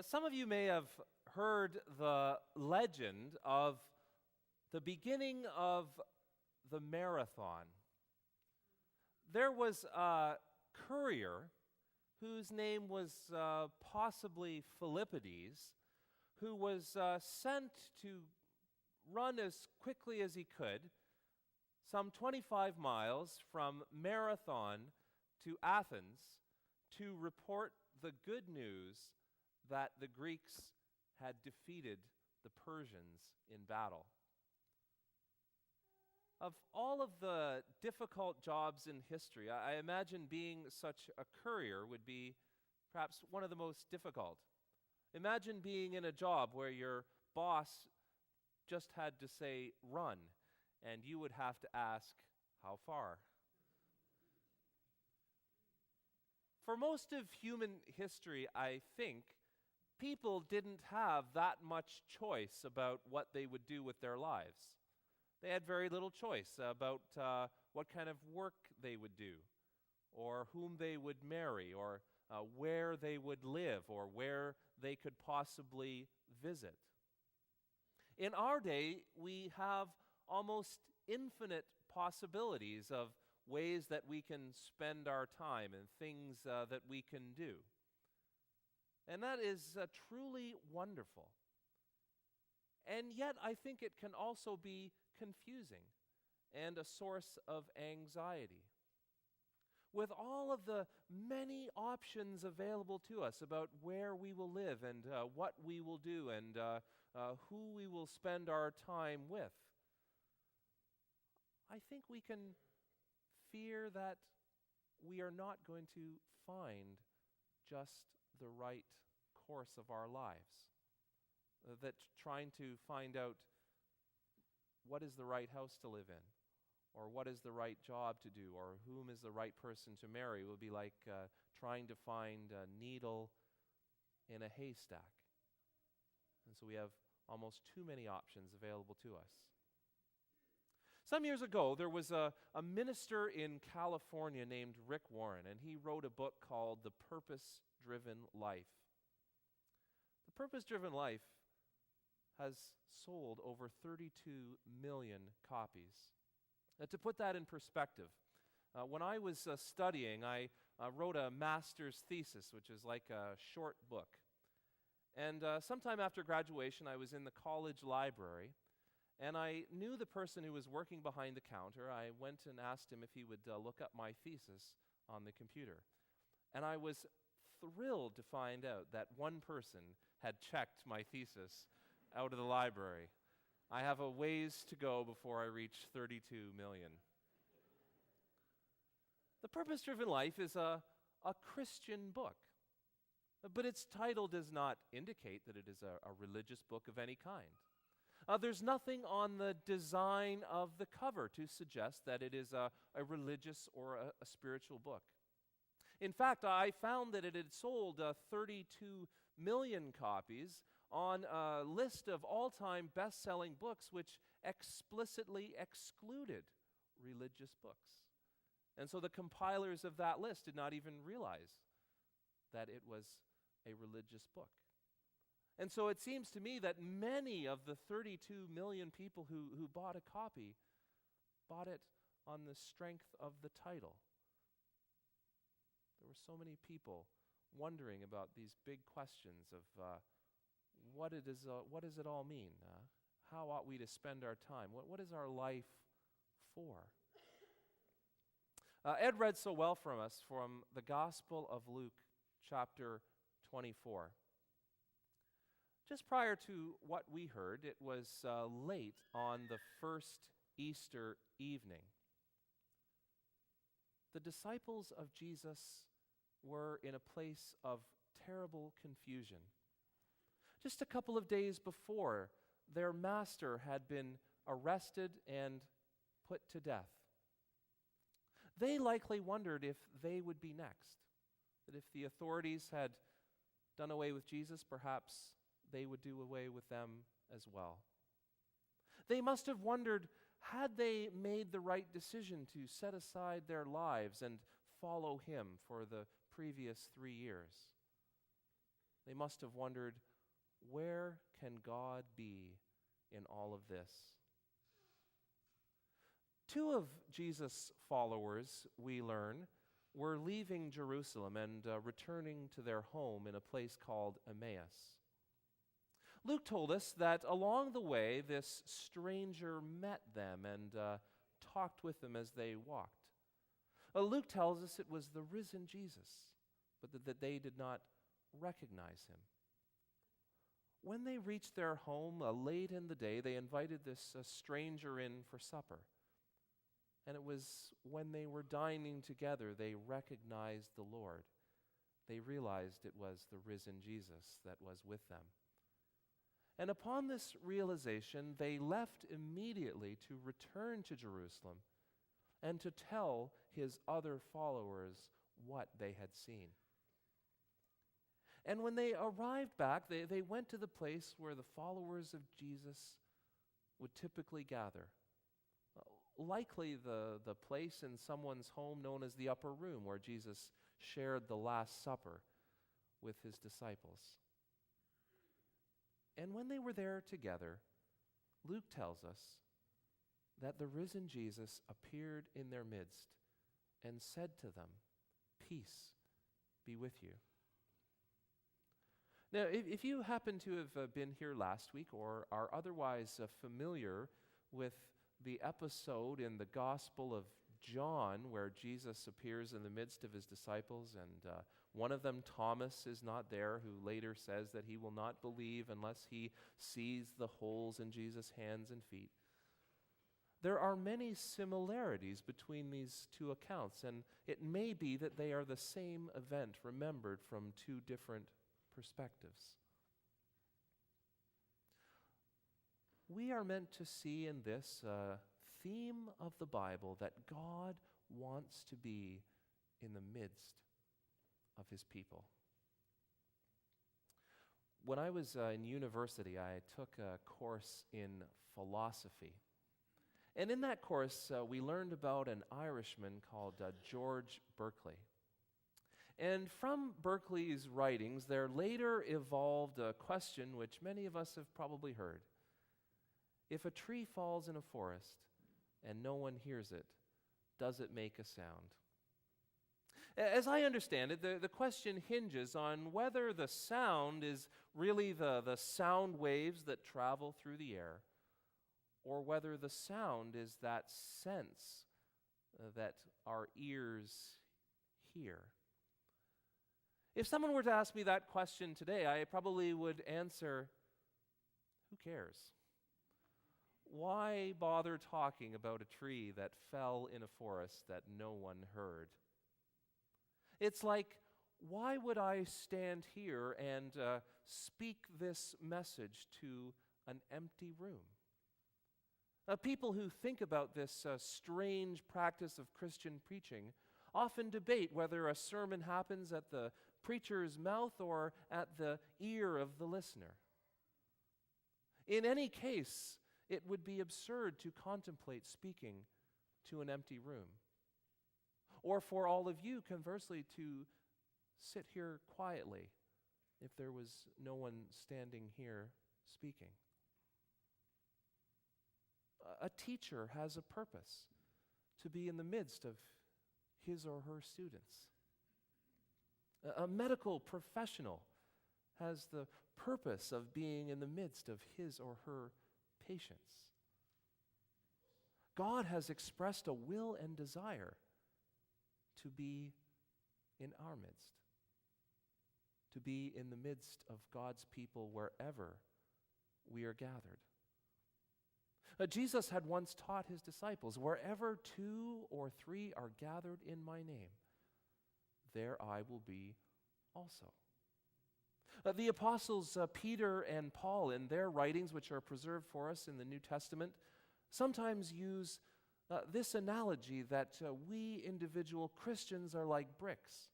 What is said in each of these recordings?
Some of you may have heard the legend of the beginning of the marathon. There was a courier whose name was possibly Philippides, who was sent to run as quickly as he could, some 25 miles from Marathon to Athens, to report the good news that the Greeks had defeated the Persians in battle. Of all of the difficult jobs in history, I imagine being such a courier would be perhaps one of the most difficult. Imagine being in a job where your boss just had to say, "Run," and you would have to ask, "How far?" For most of human history, I think, people didn't have that much choice about what they would do with their lives. They had very little choice about what kind of work they would do, or whom they would marry, or where they would live, or where they could possibly visit. In our day, we have almost infinite possibilities of ways that we can spend our time and things that we can do. And that is truly wonderful. And yet, I think it can also be confusing and a source of anxiety. With all of the many options available to us about where we will live and what we will do and who we will spend our time with, I think we can fear that we are not going to find just the right course of our lives. That trying to find out what is the right house to live in, or what is the right job to do, or whom is the right person to marry will be like trying to find a needle in a haystack. And so we have almost too many options available to us. Some years ago, there was a minister in California named Rick Warren, and he wrote a book called The Purpose-Driven Life. The Purpose-Driven Life has sold over 32 million copies. To put that in perspective, when I was studying, I wrote a master's thesis, which is like a short book. And sometime after graduation, I was in the college library, and I knew the person who was working behind the counter. I went and asked him if he would look up my thesis on the computer. And I was thrilled to find out that one person had checked my thesis out of the library. I have a ways to go before I reach 32 million. The Purpose-Driven Life is a Christian book, but its title does not indicate that it is a religious book of any kind. There's nothing on the design of the cover to suggest that it is a religious or a spiritual book. In fact, I found that it had sold 32 million copies on a list of all-time best-selling books which explicitly excluded religious books. And so the compilers of that list did not even realize that it was a religious book. And so it seems to me that many of the 32 million people who bought a copy bought it on the strength of the title. There were so many people wondering about these big questions of what does it all mean? How ought we to spend our time? What is our life for? Ed read so well from us from the Gospel of Luke, chapter 24. Just prior to what we heard, it was late on the first Easter evening. The disciples of Jesus were in a place of terrible confusion. Just a couple of days before, their master had been arrested and put to death. They likely wondered if they would be next, that if the authorities had done away with Jesus, perhaps they would do away with them as well. They must have wondered, had they made the right decision to set aside their lives and follow him for the previous 3 years? They must have wondered, where can God be in all of this? Two of Jesus' followers, we learn, were leaving Jerusalem and returning to their home in a place called Emmaus. Luke told us that along the way, this stranger met them and talked with them as they walked. Luke tells us it was the risen Jesus, but that they did not recognize him. When they reached their home late in the day, they invited this stranger in for supper. And it was when they were dining together, they recognized the Lord. They realized it was the risen Jesus that was with them. And upon this realization, they left immediately to return to Jerusalem and to tell his other followers what they had seen. And when they arrived back, they went to the place where the followers of Jesus would typically gather. Likely the place in someone's home known as the upper room, where Jesus shared the Last Supper with his disciples. And when they were there together, Luke tells us that the risen Jesus appeared in their midst and said to them, "Peace be with you." Now, if you happen to have been here last week or are otherwise familiar with the episode in the Gospel of John where Jesus appears in the midst of his disciples, and one of them, Thomas, is not there, who later says that he will not believe unless he sees the holes in Jesus' hands and feet. There are many similarities between these two accounts, and it may be that they are the same event remembered from two different perspectives. We are meant to see in this theme of the Bible that God wants to be in the midst of his people. When I was in university, I took a course in philosophy. And in that course, we learned about an Irishman called George Berkeley. And from Berkeley's writings, there later evolved a question which many of us have probably heard. If a tree falls in a forest and no one hears it, does it make a sound? As I understand it, the question hinges on whether the sound is really the sound waves that travel through the air, or whether the sound is that sense that our ears hear. If someone were to ask me that question today, I probably would answer, who cares? Why bother talking about a tree that fell in a forest that no one heard? It's like, why would I stand here and speak this message to an empty room? People who think about this strange practice of Christian preaching often debate whether a sermon happens at the preacher's mouth or at the ear of the listener. In any case, it would be absurd to contemplate speaking to an empty room. Or for all of you, conversely, to sit here quietly if there was no one standing here speaking. A teacher has a purpose, to be in the midst of his or her students. A medical professional has the purpose of being in the midst of his or her patients. God has expressed a will and desire to be in our midst, to be in the midst of God's people wherever we are gathered. Jesus had once taught his disciples, "Wherever 2 or 3 are gathered in my name, there I will be also." The apostles Peter and Paul, in their writings, which are preserved for us in the New Testament, sometimes use this analogy that we individual Christians are like bricks,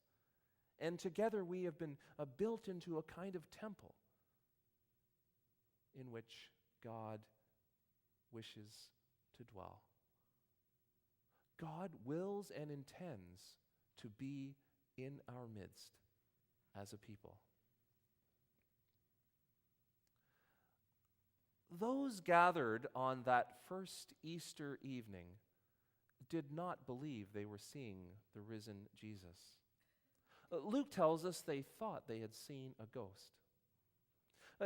and together we have been built into a kind of temple in which God wishes to dwell. God wills and intends to be in our midst as a people. Those gathered on that first Easter evening did not believe they were seeing the risen Jesus. Luke tells us they thought they had seen a ghost.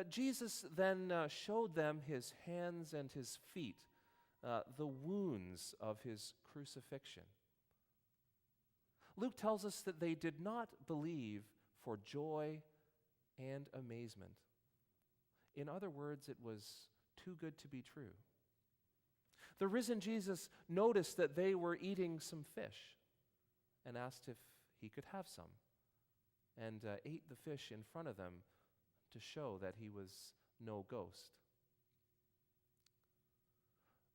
Jesus then showed them his hands and his feet, the wounds of his crucifixion. Luke tells us that they did not believe for joy and amazement. In other words, it was too good to be true. The risen Jesus noticed that they were eating some fish and asked if he could have some, and ate the fish in front of them to show that he was no ghost.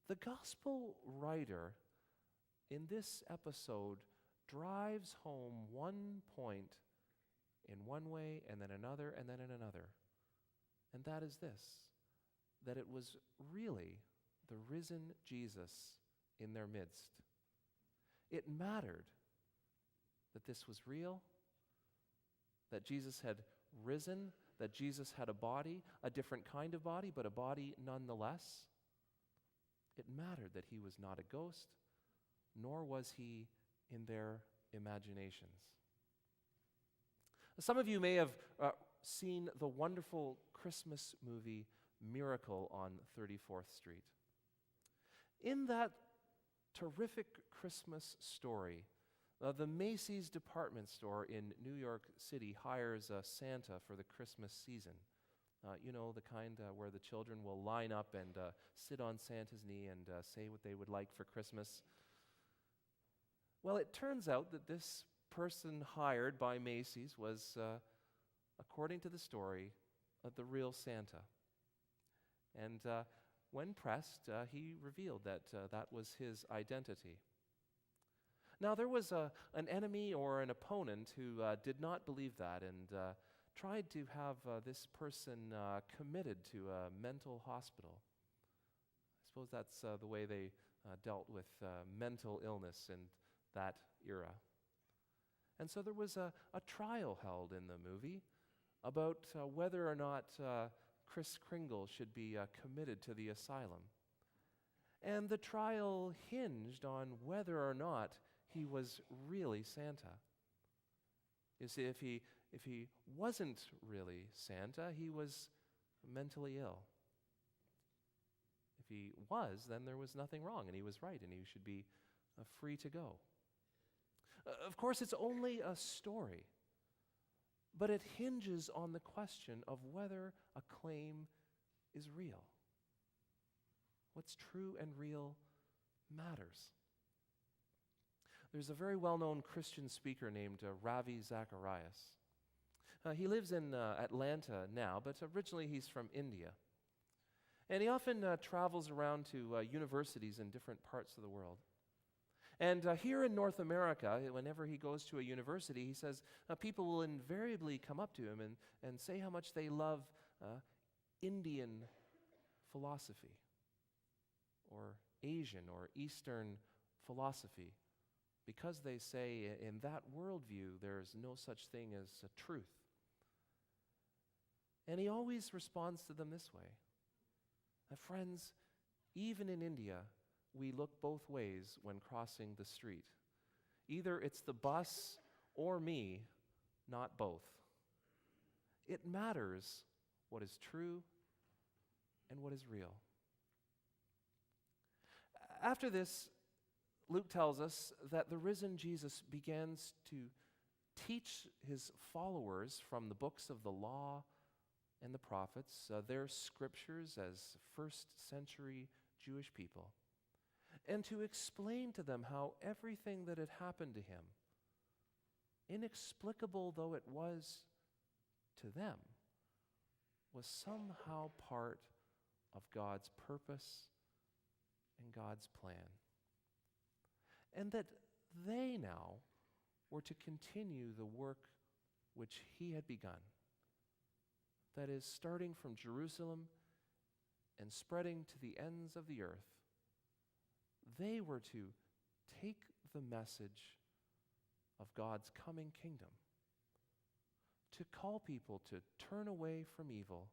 The gospel writer in this episode drives home one point in one way and then another and then in another. And that is this, that it was really the risen Jesus in their midst. It mattered that this was real, that Jesus had risen, that Jesus had a body, a different kind of body, but a body nonetheless. It mattered that he was not a ghost, nor was he in their imaginations. Some of you may have seen the wonderful Christmas movie Miracle on 34th Street. In that terrific Christmas story, the Macy's department store in New York City hires Santa for the Christmas season. The kind where the children will line up and sit on Santa's knee and say what they would like for Christmas. Well, it turns out that this person hired by Macy's was, according to the story, the real Santa. And when pressed, he revealed that that was his identity. Now, there was an enemy or an opponent who did not believe that and tried to have this person committed to a mental hospital. I suppose that's the way they dealt with mental illness in that era. And so there was a trial held in the movie about whether or not Kris Kringle should be committed to the asylum. And the trial hinged on whether or not he was really Santa. You see, if he wasn't really Santa, he was mentally ill. If he was, then there was nothing wrong, and he was right, and he should be free to go. Of course, it's only a story, but it hinges on the question of whether a claim is real. What's true and real matters. There's a very well-known Christian speaker named Ravi Zacharias. He lives in Atlanta now, but originally he's from India. And he often travels around to universities in different parts of the world. And here in North America, whenever he goes to a university, he says people will invariably come up to him and say how much they love Indian philosophy or Asian or Eastern philosophy, because they say in that worldview there's no such thing as truth. And he always responds to them this way. Friends, even in India, we look both ways when crossing the street. Either it's the bus or me, not both. It matters what is true and what is real. After this, Luke tells us that the risen Jesus begins to teach his followers from the books of the law and the prophets, their scriptures as first century Jewish people, and to explain to them how everything that had happened to him, inexplicable though it was to them, was somehow part of God's purpose and God's plan. And that they now were to continue the work which he had begun. That is, starting from Jerusalem and spreading to the ends of the earth, they were to take the message of God's coming kingdom, to call people to turn away from evil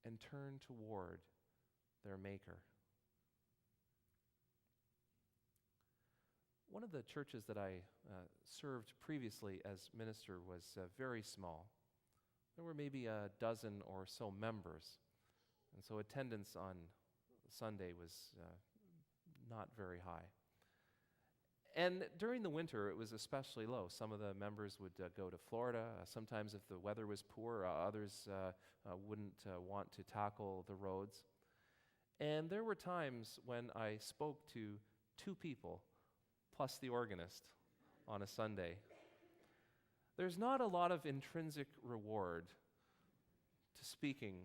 and turn toward their Maker. One of the churches that I served previously as minister was very small. There were maybe a dozen or so members, and so attendance on Sunday was not very high. And during the winter, it was especially low. Some of the members would go to Florida. Sometimes if the weather was poor, others wouldn't want to tackle the roads. And there were times when I spoke to 2 people, plus the organist, on a Sunday. There's not a lot of intrinsic reward to speaking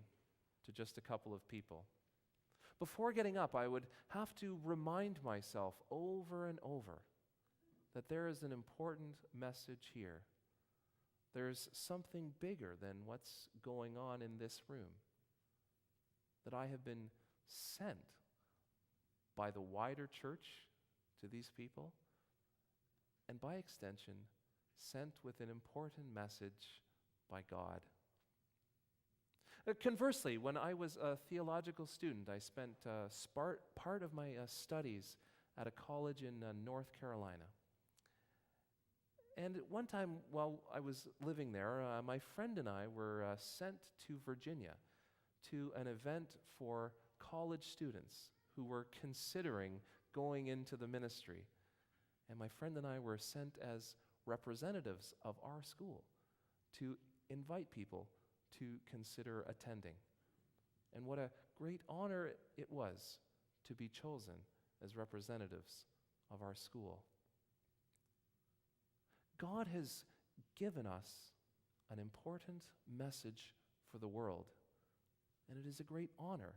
to just a couple of people. Before getting up, I would have to remind myself over and over that there is an important message here. There's something bigger than what's going on in this room. That I have been sent by the wider church to these people, and by extension, sent with an important message by God. Conversely, when I was a theological student, I spent part of my studies at a college in North Carolina. And at one time while I was living there, my friend and I were sent to Virginia to an event for college students who were considering going into the ministry. And my friend and I were sent as representatives of our school to invite people to consider attending. And what a great honor it was to be chosen as representatives of our school. God has given us an important message for the world, and it is a great honor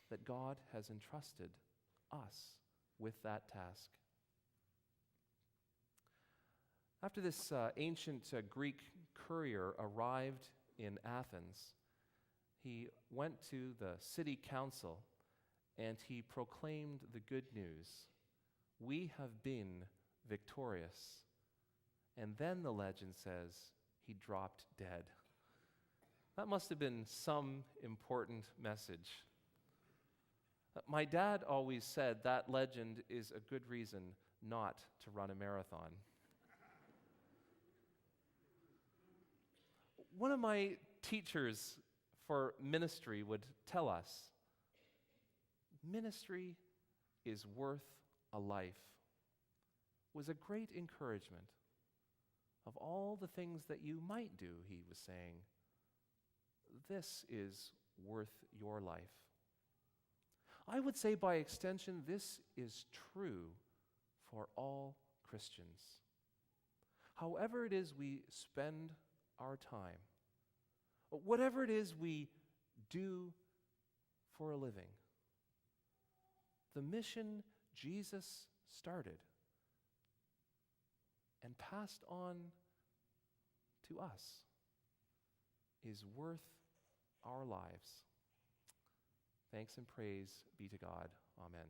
that God has entrusted us with that task. After this ancient Greek courier arrived in Athens, he went to the city council and he proclaimed the good news. We have been victorious. And then the legend says he dropped dead. That must have been some important message. My dad always said that legend is a good reason not to run a marathon. One of my teachers for ministry would tell us, ministry is worth a life. It was a great encouragement. Of all the things that you might do, he was saying, this is worth your life. I would say by extension, this is true for all Christians. However it is we spend our time, whatever it is we do for a living, the mission Jesus started and passed on to us is worth our lives. Thanks and praise be to God. Amen.